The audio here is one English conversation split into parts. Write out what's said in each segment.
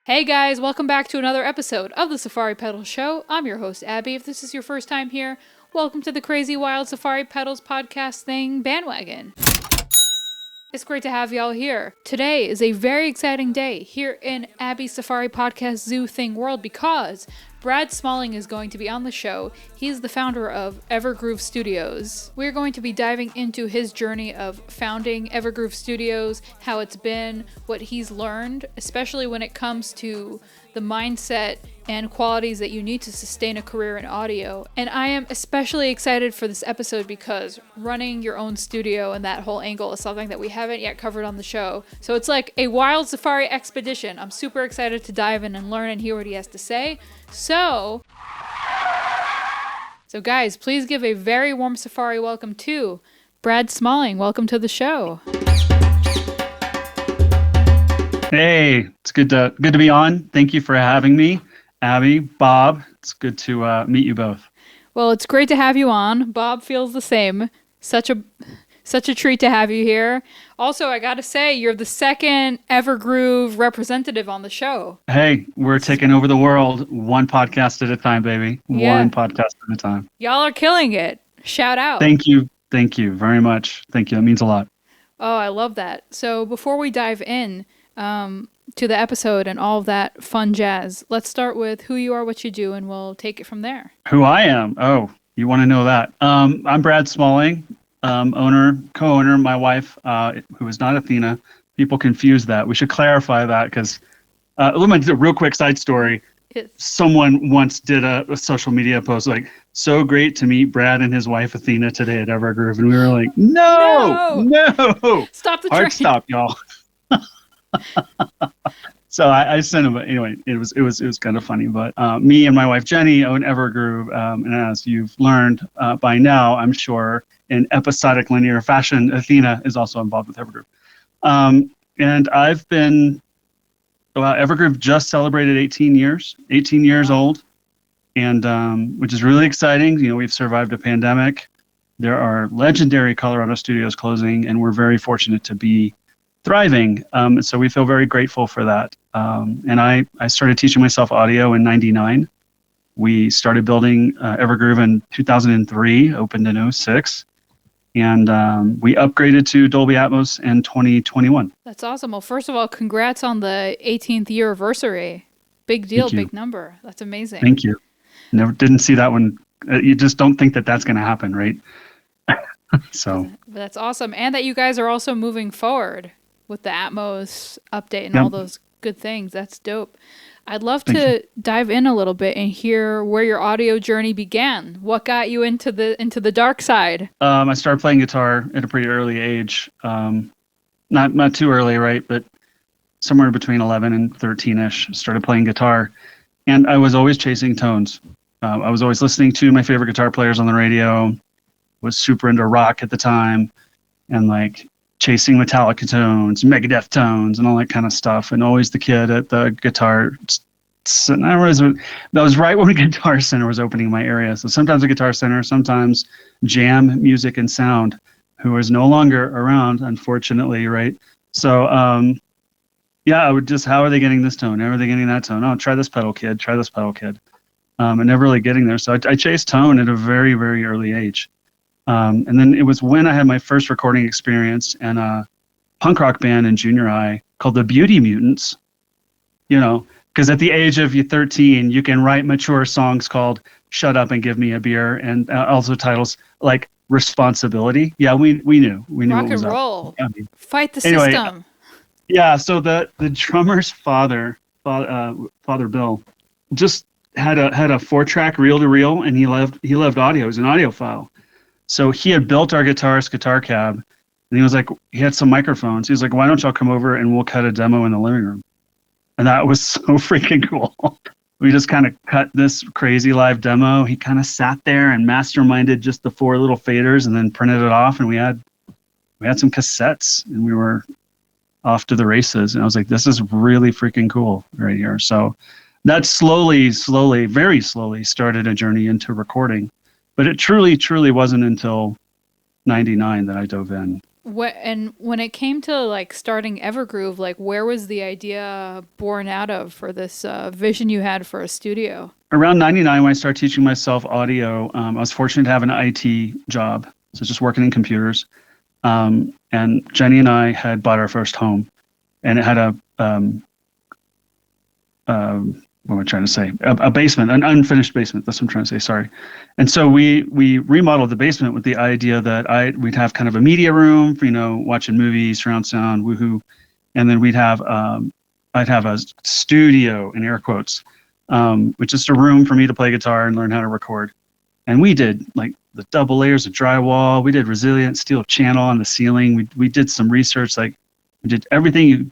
Hey guys, welcome back to another episode of the Safari Pedals Show. I'm your host, Abby. If this is your first time here, welcome to the Crazy Wild Safari Pedals podcast thing bandwagon. It's great to have y'all here. Today is a very exciting day here in Abby's Safari Podcast Zoo Thing world because Brad Smalling is going to be on the show. He's the founder of Evergroove Studios. We're going to be diving into his journey of founding Evergroove Studios, how it's been, what he's learned, especially when it comes to the mindset and qualities that you need to sustain a career in audio. And I am especially excited for this episode because running your own studio and that whole angle is something that we haven't yet covered on the show. So it's like a wild safari expedition. I'm super excited to dive in and learn and hear what he has to say. So guys, please give a very warm safari welcome to Brad Smalling. Welcome to the show. Hey, it's good to be on. Thank you for having me, Abby, Bob. It's good to meet you both. Well, it's great to have you on. Bob feels the same. Such a treat to have you here. Also, I gotta say, you're the second Evergroove representative on the show. Hey, we're taking over the world one podcast at a time, baby. Yeah. One podcast at a time. Y'all are killing it. Shout out. Thank you very much. Thank you. That means a lot. Oh, I love that. So before we dive in to the episode and all of that fun jazz, let's start with who you are, what you do, and we'll take it from there. Who I am? Oh, you want to know that? I'm Brad Smalling, co-owner, my wife, who is not Athena. People confuse that. We should clarify that because let me do a real quick side story. Yes. Someone once did a social media post like, so great to meet Brad and his wife Athena today at Evergroove. And we were like, no. Stop the Hard train. stop, y'all. So I sent him, but anyway, it was kind of funny. But me and my wife Jenny own Evergroove, and as you've learned by now, I'm sure in episodic linear fashion, Athena is also involved with Evergroove. And I've been Evergroove just celebrated 18 years old, and which is really exciting. You know, we've survived a pandemic. There are legendary Colorado studios closing, and we're very fortunate to be thriving. So we feel very grateful for that. And I started teaching myself audio in '99. We started building Evergroove in 2003, opened in '06. And we upgraded to Dolby Atmos in 2021. That's awesome. Well, first of all, congrats on the 18th year anniversary. Big deal, big number. That's amazing. Thank you. Didn't see that one. You just don't think that that's going to happen, right? So that's awesome. And that you guys are also moving forward with the Atmos update and all those good things. That's dope. I'd love to dive in a little bit and hear where your audio journey began. What got you into the dark side? I started playing guitar at a pretty early age. Not too early, right? But somewhere between 11 and 13-ish, started playing guitar. And I was always chasing tones. I was always listening to my favorite guitar players on the radio, was super into rock at the time, and like chasing Metallica tones, Megadeth tones, and all that kind of stuff. And always the kid at the guitar center. That was right when Guitar Center was opening in my area. So sometimes a Guitar Center, sometimes Jam Music and Sound, who is no longer around, unfortunately, right? So, I would just, how are they getting this tone? How are they getting that tone? Oh, try this pedal, kid. And never really getting there. So I chased tone at a very, very early age. And then it was when I had my first recording experience in a punk rock band in junior high called the Beauty Mutants. You know, because at the age of 13, you can write mature songs called Shut Up and Give Me a Beer, and also titles like Responsibility. Yeah, we knew. Rock and roll. Yeah, Fight the system. Yeah, so the drummer's father Bill, just had a 4-track reel-to-reel, and he loved audio. He was an audiophile. So he had built our guitarist guitar cab, and he was like, he had some microphones. He was like, why don't y'all come over and we'll cut a demo in the living room? And that was so freaking cool. We just kind of cut this crazy live demo. He kind of sat there and masterminded just the 4 little faders and then printed it off. And we had some cassettes, and we were off to the races. And I was like, this is really freaking cool right here. So that slowly, very slowly started a journey into recording. But it truly wasn't until '99 that I dove in. And when it came to like starting Evergroove, like where was the idea born out of for this vision you had for a studio? Around 99, when I started teaching myself audio, I was fortunate to have an IT job. So just working in computers. And Jenny and I had bought our first home, and it had what am I trying to say? A basement, an unfinished basement. That's what I'm trying to say. Sorry. And so we remodeled the basement with the idea that we'd have kind of a media room for, watching movies, surround sound, woohoo. And then I'd have a studio in air quotes, which is a room for me to play guitar and learn how to record. And we did like the double layers of drywall. We did resilient steel channel on the ceiling. We did some research, like we did everything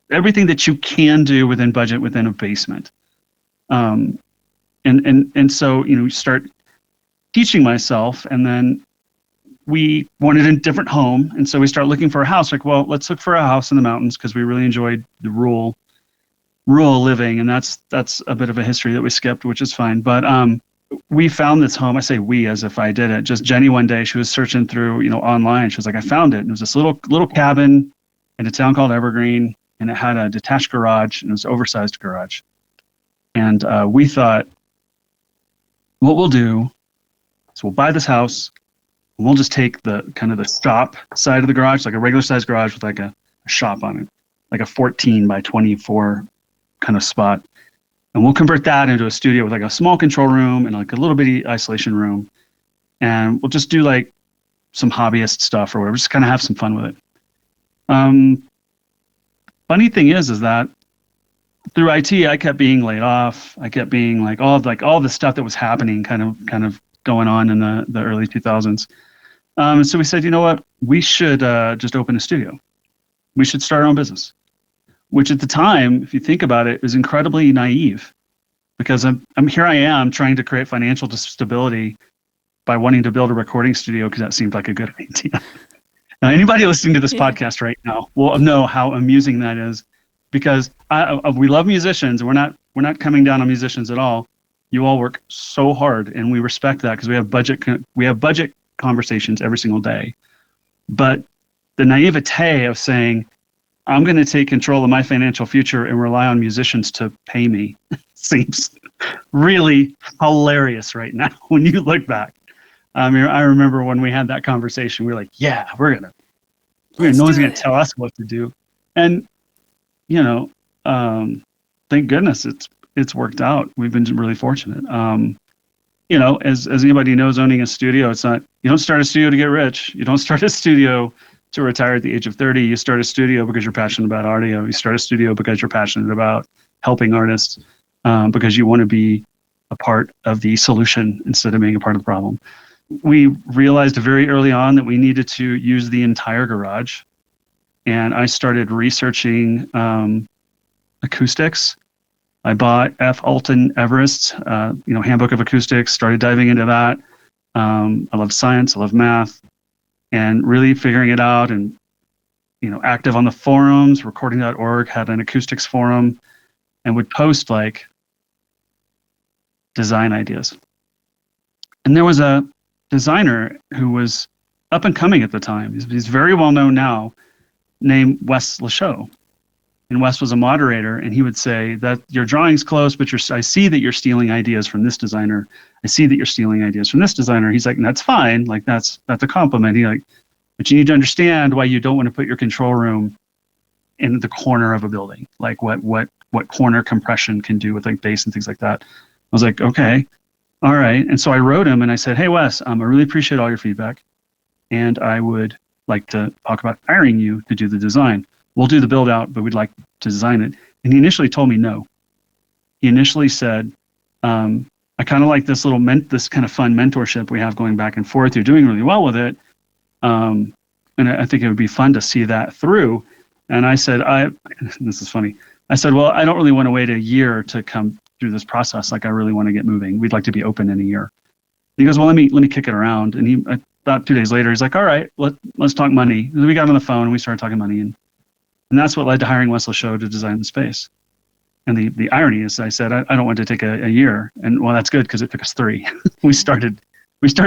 that you can do within budget within a basement. And so, start teaching myself, and then we wanted a different home. And so we start looking for a house, like, well, let's look for a house in the mountains, because we really enjoyed the rural living. And that's a bit of a history that we skipped, which is fine. But we found this home. I say we as if I did it. Just Jenny one day, she was searching through, online. She was like, I found it. And it was this little cabin in a town called Evergreen, and it had a detached garage, and it was an oversized garage. And we thought, what we'll do is we'll buy this house, and we'll just take the kind of the shop side of the garage, like a regular sized garage with like a shop on it, like a 14 by 24 kind of spot. And we'll convert that into a studio with like a small control room and like a little bitty isolation room. And we'll just do like some hobbyist stuff or whatever, just kind of have some fun with it. Funny thing is that through IT, I kept being laid off. I kept being all the stuff that was happening kind of going on in the early 2000s. So we said, you know what, we should just open a studio. We should start our own business, which at the time, if you think about it, is incredibly naive, because I'm here I am trying to create financial stability by wanting to build a recording studio, because that seemed like a good idea. Now, anybody listening to this podcast right now will know how amusing that is, because we love musicians, and we're not coming down on musicians at all. You all work so hard, and we respect that, because we have budget conversations every single day. But the naivete of saying, I'm going to take control of my financial future and rely on musicians to pay me seems really hilarious right now when you look back. I mean, I remember when we had that conversation, we were like, yeah, no one's going to tell us what to do. And, thank goodness it's worked out. We've been really fortunate. As anybody knows, owning a studio, it's not, you don't start a studio to get rich. You don't start a studio to retire at the age of 30. You start a studio because you're passionate about audio. You start a studio because you're passionate about helping artists, because you want to be a part of the solution instead of being a part of the problem. We realized very early on that we needed to use the entire garage, and I started researching acoustics. I bought F. Alton Everest's, Handbook of Acoustics, started diving into that. I love science, I love math, and really figuring it out, and, active on the forums. Recording.org had an acoustics forum and would post like design ideas. And there was a designer who was up and coming at the time. He's very well known now, named Wes Lachaud. And Wes was a moderator, and he would say that your drawing's close, but I see that you're stealing ideas from this designer. I see that you're stealing ideas from this designer. He's like, that's fine. Like that's a compliment. But you need to understand why you don't want to put your control room in the corner of a building. Like what corner compression can do with like bass and things like that. I was like, okay, all right. And so I wrote him and I said, hey Wes, I really appreciate all your feedback, and I would like to talk about hiring you to do the design. We'll do the build out, but we'd like to design it. And he initially told me no. He initially said, I kind of like this this kind of fun mentorship we have going back and forth. You're doing really well with it. And I think it would be fun to see that through. And I said, this is funny. I said, well, I don't really want to wait a year to come through this process. Like, I really want to get moving. We'd like to be open in a year. He goes, well, let me kick it around. And about 2 days later, he's like, all right, let's talk money. And we got on the phone and we started talking money. And that's what led to hiring Wes Lachaud to design the space. And the irony is, I said, I don't want to take a year. And well, that's good, because it took us 3. we started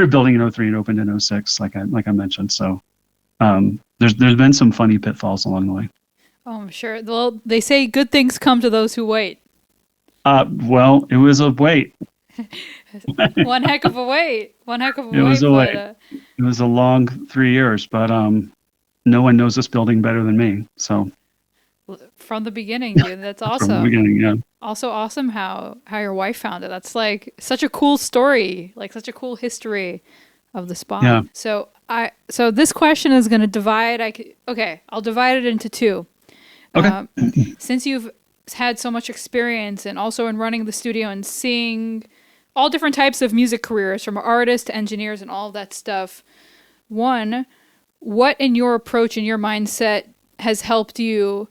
building in 03 and opened in 06, like I mentioned. So there's been some funny pitfalls along the way. Oh, I'm sure. Well, they say good things come to those who wait. Well, it was a wait. One heck of a wait. One heck of a It wait. was a But wait. It was a long 3 years, but no one knows this building better than me. So from the beginning, dude, that's awesome. from the beginning, yeah. Also awesome how your wife found it. That's like such a cool story, like such a cool history of the spot. Yeah. So this question is going to divide. I'll divide it into two. Okay. Since you've had so much experience and also in running the studio and seeing all different types of music careers from artists to engineers and all of that stuff. One, what in your approach and your mindset has helped you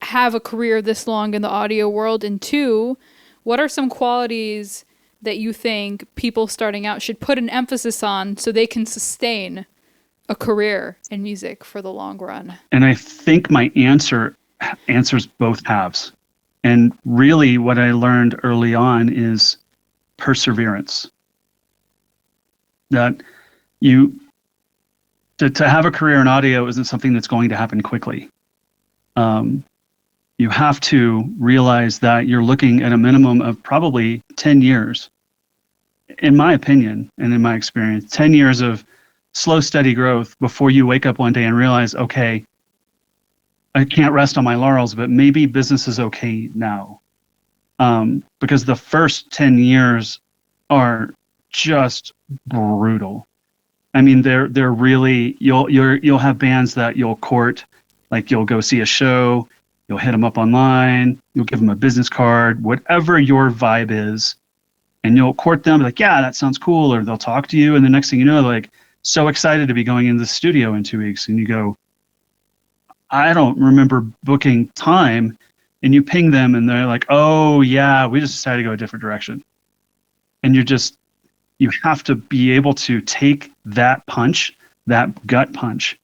have a career this long in the audio world? And two, what are some qualities that you think people starting out should put an emphasis on so they can sustain a career in music for the long run? And I think my answers both halves. And really what I learned early on is perseverance. That to have a career in audio isn't something that's going to happen quickly. You have to realize that you're looking at a minimum of probably 10 years, in my opinion and in my experience, 10 years of slow, steady growth before you wake up one day and realize, okay, I can't rest on my laurels, but maybe business is okay now. Because the first 10 years are just brutal. I mean, they're really, you'll have bands that you'll court, like you'll go see a show, you'll hit them up online, you'll give them a business card, whatever your vibe is, and you'll court them like, yeah, that sounds cool, or they'll talk to you, and the next thing you know, they're like so excited to be going into the studio in 2 weeks, and you go, I don't remember booking time, and you ping them, and they're like, oh yeah, we just decided to go a different direction, and you have to be able to take that punch, that gut punch,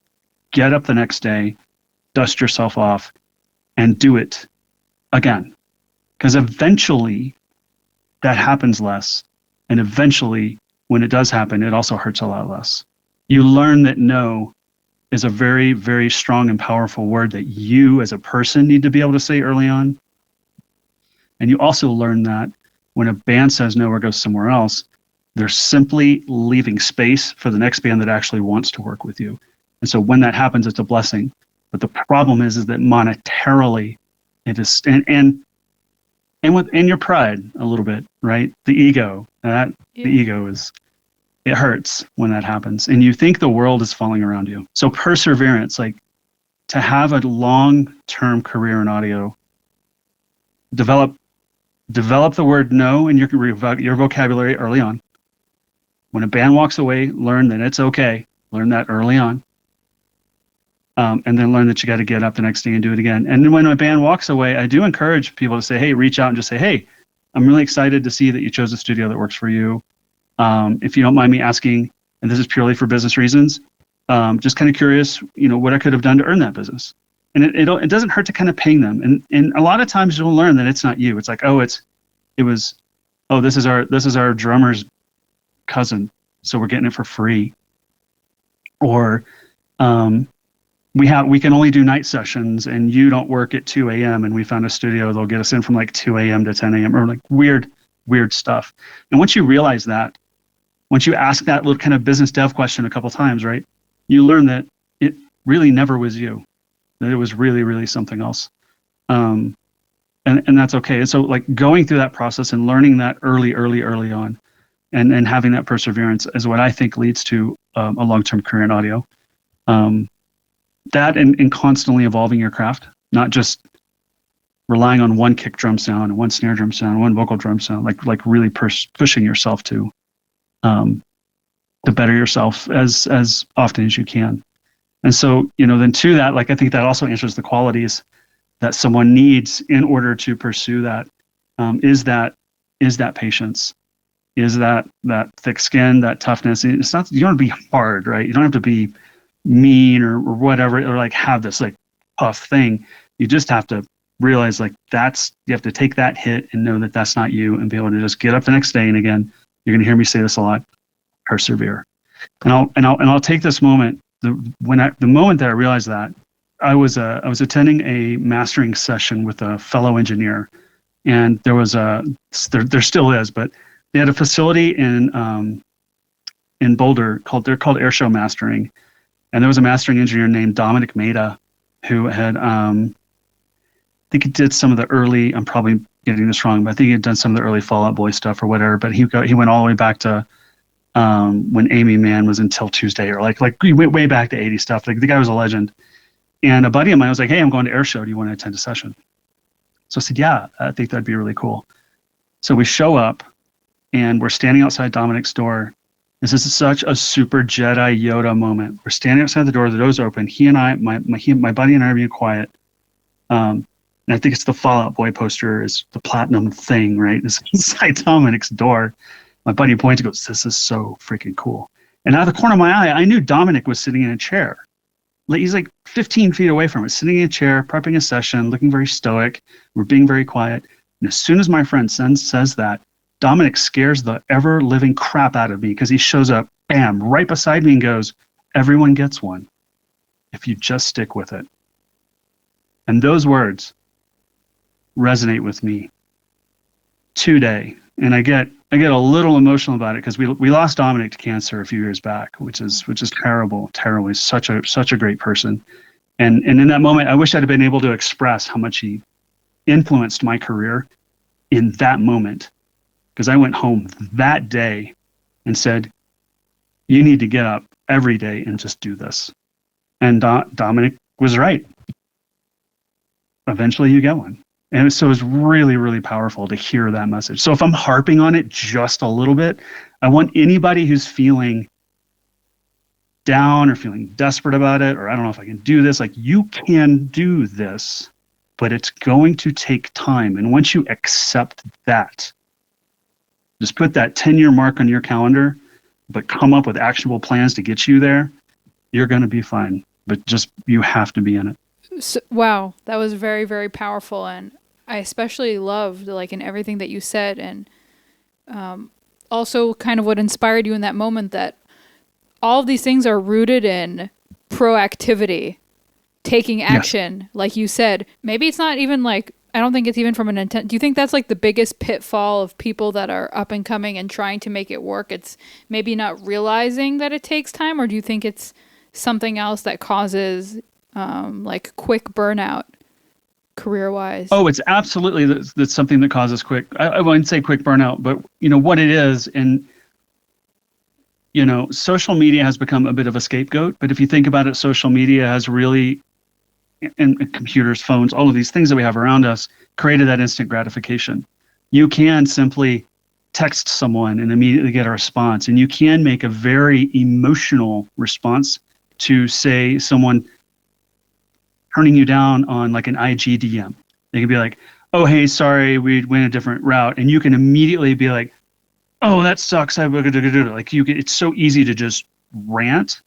get up the next day, dust yourself off, and do it again. Because eventually that happens less. And eventually when it does happen, it also hurts a lot less. You learn that no is a very, very strong and powerful word that you as a person need to be able to say early on. And you also learn that when a band says no or goes somewhere else, they're simply leaving space for the next band that actually wants to work with you. And so when that happens, it's a blessing. But the problem is that monetarily, it is, and your pride a little bit, right? The ego, the ego it hurts when that happens. And you think the world is falling around you. So perseverance, like to have a long-term career in audio, develop the word no in your vocabulary early on. When a band walks away, learn that it's okay. Learn that early on. And then learn that you got to get up the next day and do it again. And then when a band walks away, I do encourage people to say, hey, reach out and just say, hey, I'm really excited to see that you chose a studio that works for you. If you don't mind me asking, and this is purely for business reasons, just kind of curious, what I could have done to earn that business. And it doesn't hurt to kind of ping them. And a lot of times you'll learn that it's not you. It's like, this is our drummer's cousin, so we're getting it for free. Or we can only do night sessions and you don't work at 2 a.m. and we found a studio they'll get us in from like 2 a.m. to 10 a.m. or like weird stuff. And once you realize that, once you ask that little kind of business dev question a couple times, right, you learn that it really never was you, that it was really, really something else. And that's okay. And so like going through that process and learning that early on, and having that perseverance is what I think leads to a long-term career in audio. That and constantly evolving your craft, not just relying on one kick drum sound, one snare drum sound, one vocal drum sound, like really pushing yourself to better yourself as often as you can. And so, then to that, like I think that also answers the qualities that someone needs in order to pursue that. Is that patience? Is that thick skin, that toughness? It's not, you don't have to be hard, right? You don't have to be mean or whatever, or like have this like tough thing. You just have to realize like you have to take that hit and know that that's not you and be able to just get up the next day. And again, you're going to hear me say this a lot, persevere. And I'll take this moment the moment that I realized that, I was attending a mastering session with a fellow engineer, and there still is, but they had a facility in Boulder called Airshow Mastering, and there was a mastering engineer named Dominic Maida who had I think he did some of the early, I'm probably getting this wrong, but I think he had done some of the early Fall Out Boy stuff or whatever, but he went all the way back to when Amy Mann was Until Tuesday, or like he went way back to 80 stuff. Like, the guy was a legend. And a buddy of mine was like, hey, I'm going to Airshow. Do you want to attend a session? So I said, yeah, I think that'd be really cool. So we show up, and we're standing outside Dominic's door. This is such a super Jedi Yoda moment. We're standing outside the door's open. He and I, my buddy and I are being quiet. And I think it's the Fall Out Boy poster is the platinum thing, right? It's inside Dominic's door. My buddy points and goes, this is so freaking cool. And out of the corner of my eye, I knew Dominic was sitting in a chair. He's like 15 feet away from us, sitting in a chair, prepping a session, looking very stoic. We're being very quiet. And as soon as my friend says that, Dominic scares the ever-living crap out of me, because he shows up, bam, right beside me and goes, everyone gets one if you just stick with it. And those words resonate with me today. And I get a little emotional about it, because we lost Dominic to cancer a few years back, which is terrible. He's such a great person. And in that moment, I wish I'd have been able to express how much he influenced my career in that moment. Because I went home that day and said, you need to get up every day and just do this. And Dominic was right. Eventually you get one. And so it was really, really powerful to hear that message. So if I'm harping on it just a little bit, I want anybody who's feeling down or feeling desperate about it, or I don't know if I can do this, like, you can do this, but it's going to take time. And once you accept that, just put that 10-year mark on your calendar, but come up with actionable plans to get you there, you're going to be fine. But just, you have to be in it. So, wow, that was very, very powerful. And I especially loved, like, in everything that you said, and also kind of what inspired you in that moment, that all of these things are rooted in proactivity, taking action. Yes. Like you said, maybe it's not even like, I don't think it's even from an intent. Do you think that's like the biggest pitfall of people that are up and coming and trying to make it work? It's maybe not realizing that it takes time, or do you think it's something else that causes like quick burnout career-wise? Oh, it's absolutely that's something that causes quick. I wouldn't say quick burnout, but you know what it is. And you know, social media has become a bit of a scapegoat. But if you think about it, social media has really, and computers, phones, all of these things that we have around us, created that instant gratification. You can simply text someone and immediately get a response, and you can make a very emotional response to, say, someone turning you down on like an IG DM. They can be like, oh, hey, sorry, we went a different route. And you can immediately be like, oh, that sucks. Like, it's so easy to just rant.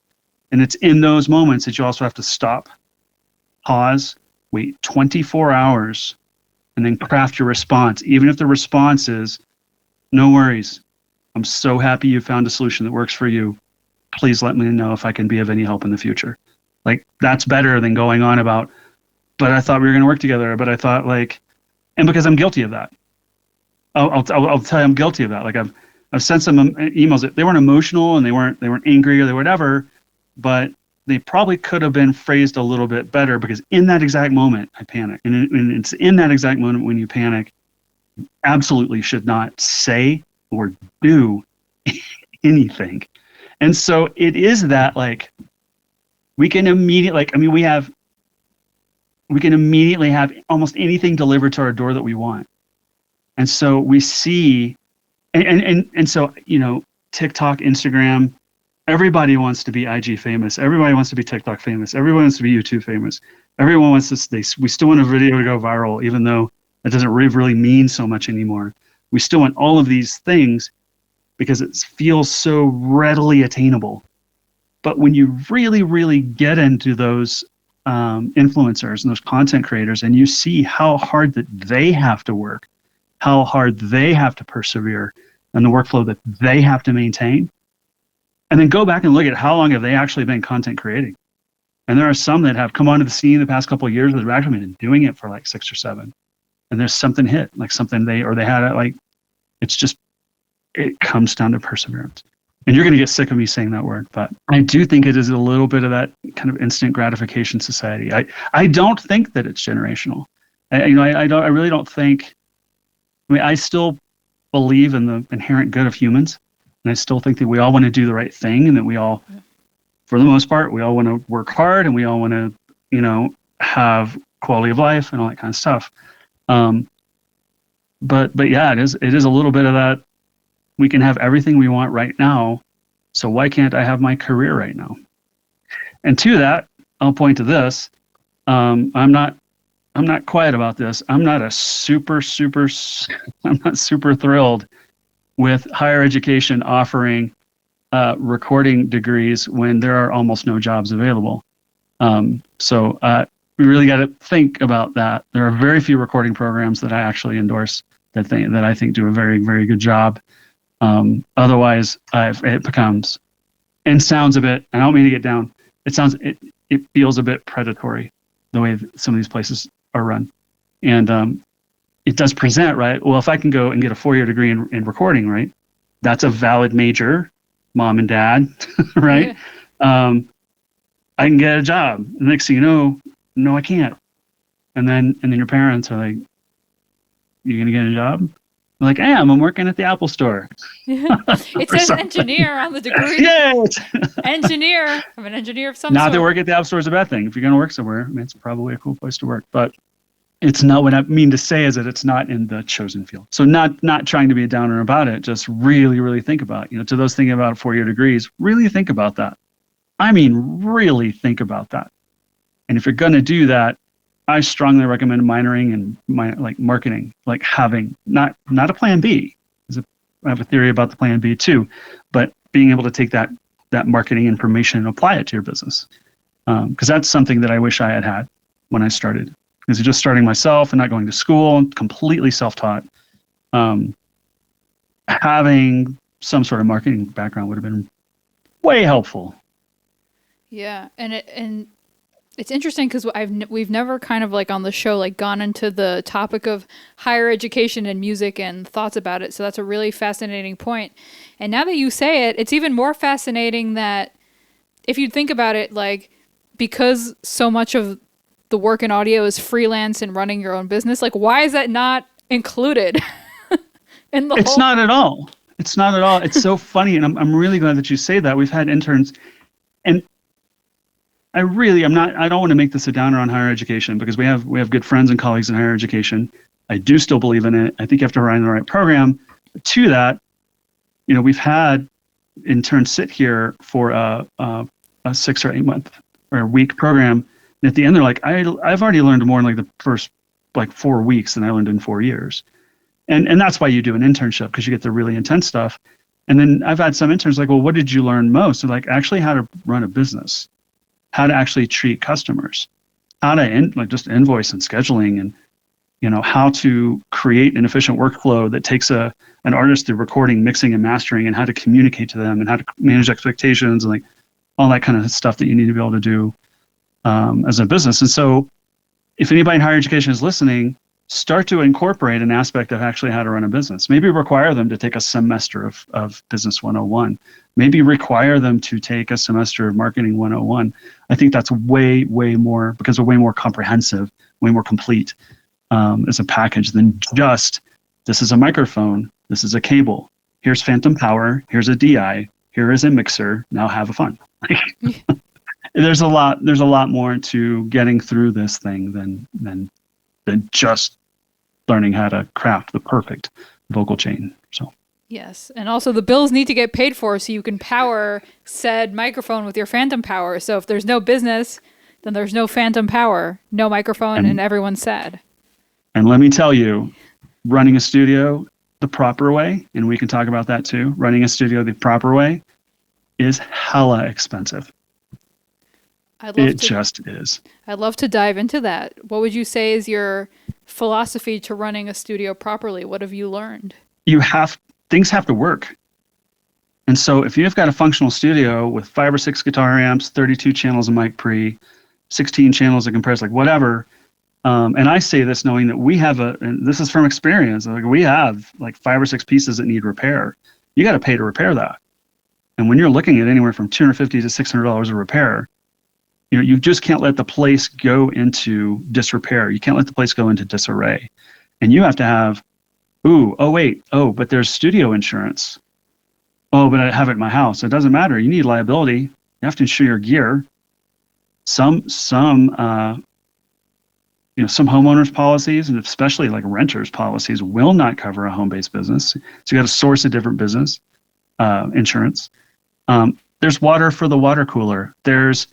And it's in those moments that you also have to stop, pause, wait 24 hours, and then craft your response. Even if the response is, no worries, I'm so happy you found a solution that works for you. Please let me know if I can be of any help in the future. Like, that's better than going on about, but I thought we were going to work together, but I thought, like, and because I'm guilty of that. I'll tell you I'm guilty of that. Like, I've sent some emails that they weren't emotional and they weren't angry or they whatever, but they probably could have been phrased a little bit better, because in that exact moment I panic. And it's in that exact moment when you panic, you absolutely should not say or do anything. And so it is that, like, we can immediately, like, I mean, we can immediately have almost anything delivered to our door that we want. And so we see, and so, you know, TikTok, Instagram, everybody wants to be IG famous. Everybody wants to be TikTok famous. Everyone wants to be YouTube famous. Everyone wants to, we still want a video to go viral, even though that doesn't really mean so much anymore. We still want all of these things because it feels so readily attainable. But when you really, really get into those influencers and those content creators, and you see how hard that they have to work, how hard they have to persevere, and the workflow that they have to maintain, And then go back and look at how long have they actually been content creating. And there are some that have come onto the scene the past couple of years that have actually been doing it for like 6 or 7. And there's something hit, like something they had it, like, it comes down to perseverance. And you're going to get sick of me saying that word, but I do think it is a little bit of that kind of instant gratification society. I don't think that it's generational. I really don't think, I still believe in the inherent good of humans. And I still think that we all want to do the right thing, and that we all, for the most part, we all want to work hard, and we all want to, have quality of life and all that kind of stuff. But yeah, it is a little bit of that. We can have everything we want right now, so why can't I have my career right now? And to that, I'll point to this. I'm not quiet about this. I'm not super thrilled with higher education offering recording degrees when there are almost no jobs available. So we really got to think about that. There are very few recording programs that I actually endorse that I think do a very, very good job. Otherwise, it becomes, and sounds a bit, I don't mean to get down, it feels a bit predatory the way some of these places are run. And it does present, right? Well, if I can go and get a 4-year degree in recording, right? That's a valid major, mom and dad, right? Yeah. I can get a job. The next thing you know, no, I can't. And then your parents are like, "You gonna get a job?" I'm like, I'm working at the Apple Store. It says engineer on the degree. Yes. Engineer. I'm an engineer of some Not sort. that work at the App Store is a bad thing. If you're gonna work somewhere, it's probably a cool place to work. But it's not, what I mean to say is that it's not in the chosen field. So not trying to be a downer about it, just really, really think about, to those thinking about 4-year degrees, really think about that. I mean, really think about that. And if you're going to do that, I strongly recommend minoring in marketing, like having not a plan B. I have a theory about the plan B too, but being able to take that marketing information and apply it to your business. Because that's something that I wish I had when I started. Because just starting myself and not going to school, completely self-taught, having some sort of marketing background would have been way helpful. Yeah, and it's interesting because we've never kind of like on the show like gone into the topic of higher education and music and thoughts about it. So that's a really fascinating point. And now that you say it, it's even more fascinating that if you think about it, like, because so much of the work in audio is freelance and running your own business, like, why is that not included in the It's whole? not at all. It's not at all. It's so funny, and I'm really glad that you say that. We've had interns, and I don't want to make this a downer on higher education, because we have good friends and colleagues in higher education. I do still believe in it. I think you have to run the right program. To that, we've had interns sit here for a 6 or 8 month or a week program. And at the end, they're like, I've already learned more in like the first 4 weeks than I learned in 4 years. And that's why you do an internship, because you get the really intense stuff. And then I've had some interns like, well, what did you learn most? They're like, actually how to run a business, how to actually treat customers, how to just invoice and scheduling, and how to create an efficient workflow that takes an artist through recording, mixing, and mastering, and how to communicate to them, and how to manage expectations, and like all that kind of stuff that you need to be able to do as a business. And so if anybody in higher education is listening, start to incorporate an aspect of actually how to run a business. Maybe require them to take a semester of Business 101. Maybe require them to take a semester of Marketing 101. I think that's way, way more, because we're way more comprehensive, way more complete as a package than just, this is a microphone, this is a cable, here's phantom power, here's a DI, here is a mixer, now have a fun. There's a lot more to getting through this thing than just learning how to craft the perfect vocal chain. So yes, and also the bills need to get paid for, so you can power said microphone with your phantom power. So if there's no business, then there's no phantom power, no microphone, and everyone's sad. And let me tell you, running a studio the proper way, and we can talk about that too, running a studio the proper way is hella expensive. Just is. I'd love to dive into that. What would you say is your philosophy to running a studio properly? What have you learned? Things have to work. And so if you've got a functional studio with 5 or 6 guitar amps, 32 channels of mic pre, 16 channels of compressed, like whatever. And I say this knowing that we have and this is from experience, like we have like 5 or 6 pieces that need repair. You got to pay to repair that. And when you're looking at anywhere from $250 to $600 a repair, you just can't let the place go into disrepair. You can't let the place go into disarray. And you have to have, but there's studio insurance. Oh, but I have it in my house. It doesn't matter. You need liability. You have to insure your gear. Some homeowners policies, and especially like renters policies, will not cover a home-based business. So you got to source a different business insurance. There's water for the water cooler. There's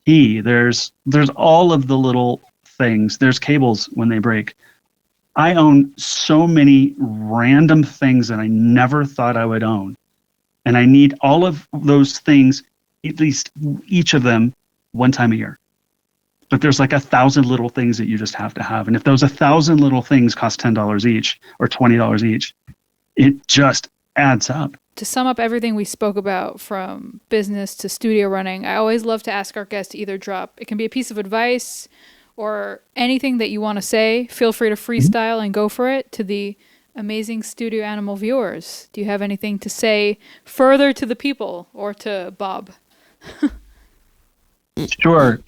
there's all of the little things. There's cables when they break. I own so many random things that I never thought I would own. And I need all of those things, at least each of them, one time a year. But there's like 1,000 little things that you just have to have. And if those 1,000 little things cost $10 each or $20 each, it just adds up. To sum up everything we spoke about, from business to studio running, I always love to ask our guests to either drop, it can be a piece of advice or anything that you want to say. Feel free to freestyle and go for it, to the amazing Studio Animal viewers. Do you have anything to say further to the people or to Bob? Sure.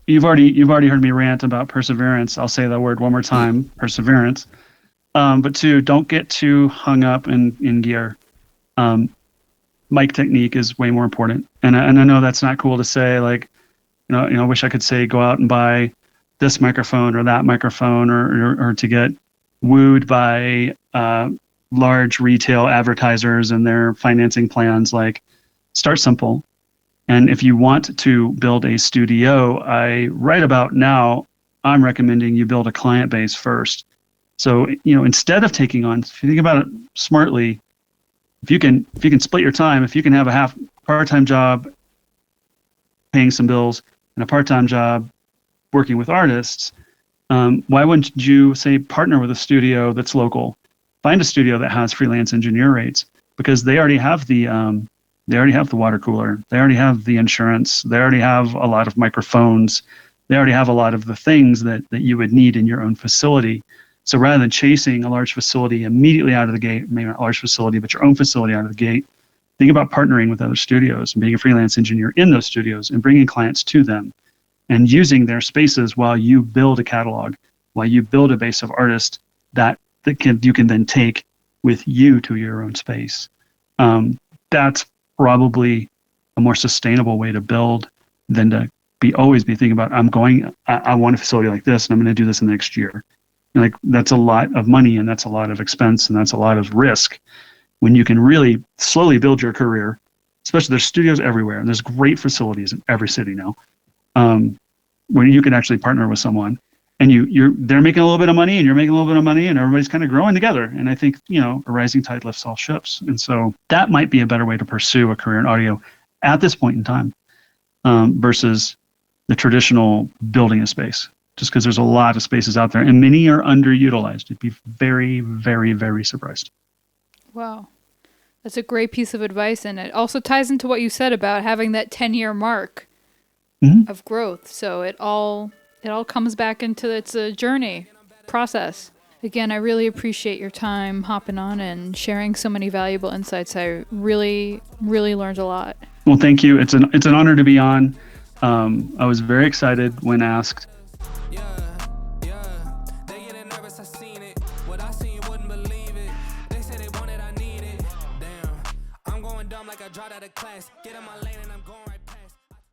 You've already heard me rant about perseverance. I'll say that word one more time, perseverance. But 2, don't get too hung up in gear. Mic technique is way more important. And I know that's not cool to say, like, I wish I could say go out and buy this microphone or that microphone, or to get wooed by large retail advertisers and their financing plans. Like, start simple. And if you want to build a studio, right about now, I'm recommending you build a client base first. So, instead of taking on, if you think about it smartly, if you can split your time, if you can have a part-time job paying some bills and a part-time job working with artists, why wouldn't you say partner with a studio that's local? Find a studio that has freelance engineer rates, because they already have the water cooler, they already have the insurance, they already have a lot of microphones, they already have a lot of the things that you would need in your own facility. So rather than chasing a large facility immediately out of the gate, maybe not a large facility, but your own facility out of the gate, think about partnering with other studios and being a freelance engineer in those studios and bringing clients to them and using their spaces while you build a catalog, while you build a base of artists that you can then take with you to your own space. That's probably a more sustainable way to build than to always be thinking about, I want a facility like this and I'm going to do this in the next year. Like, that's a lot of money, and that's a lot of expense, and that's a lot of risk, when you can really slowly build your career. Especially, there's studios everywhere, and there's great facilities in every city now, where you can actually partner with someone, and they're making a little bit of money, and you're making a little bit of money, and everybody's kind of growing together. And I think, a rising tide lifts all ships. And so that might be a better way to pursue a career in audio at this point in time, versus the traditional building a space. Just because there's a lot of spaces out there, and many are underutilized. You'd be very, very, very surprised. Wow. That's a great piece of advice, and it also ties into what you said about having that 10-year mark of growth. So it all comes back into, it's a journey process. Again, I really appreciate your time hopping on and sharing so many valuable insights. I really, really learned a lot. Well, thank you. It's an honor to be on. I was very excited when asked. Like I dropped out of class, get in my lane and I'm going right